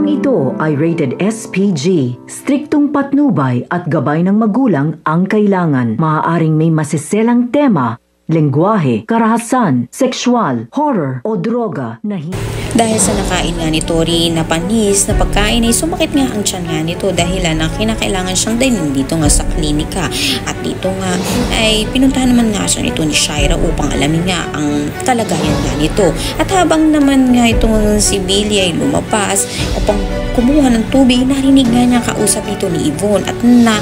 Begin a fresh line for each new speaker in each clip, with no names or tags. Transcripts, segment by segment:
Talang ito ay rated SPG. Striktong patnubay at gabay ng magulang ang kailangan. Maaaring may masiselang tema, lengguwahe, karahasan, sexual, horror o droga na
Dahil sa nakain nga ni Tori na panis na pagkain ay sumakit nga ang tiyan nga nito dahilan na kinakailangan siyang dalhin dito nga sa klinika. At dito nga ay pinuntahan naman nga siya nito ni Shaira upang alamin nga ang kalagayan nga nito. At habang naman nga itong si Billy ay lumapas upang kumuha ng tubig, narinig nga niya kausap nito ni Yvonne at na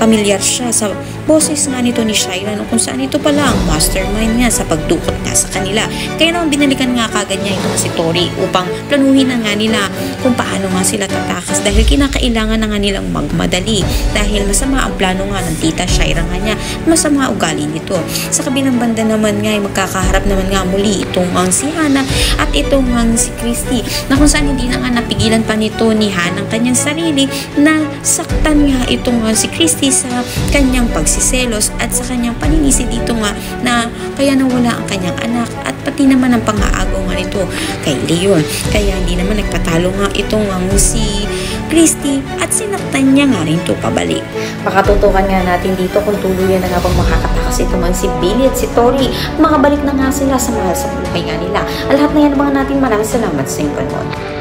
pamilyar siya sa boses nga nito ni Shaira kung saan ito pala ang mastermind niya sa pagdukot nga sa kanila. Kaya naman binalikan nga kagad niya ito si Tori upang planuhin na nga nila kung paano nga sila tatakas dahil kinakailangan na nga nilang magmadali dahil masama ang plano nga ng tita Shaira nga niya, masama ugali nito. Sa kabilang banda naman nga ay magkakaharap naman nga muli itong ang si Hannah at itong ang si Christy na kung saan hindi na nga napigilan pa nito ni Hannah ang kanyang sarili na saktan nga itong si Christy sa kanyang pagsiselos at sa kanyang paninisi dito nga na kaya nawala ang kanyang anak at pati naman ang pang-aagaw nga nito kay Leon. Kaya hindi naman nagpatalo nga itong ang si Christy at sinaktan niya nga rin ito pabalik. Makatutukan nga natin dito kung tuluyan na nga bang makakatakas itong si Billy at si Tori. Makabalik na nga sila sa mahal sa buhay nga nila. Lahat na yan mga natin, maraming salamat sa inyong panood.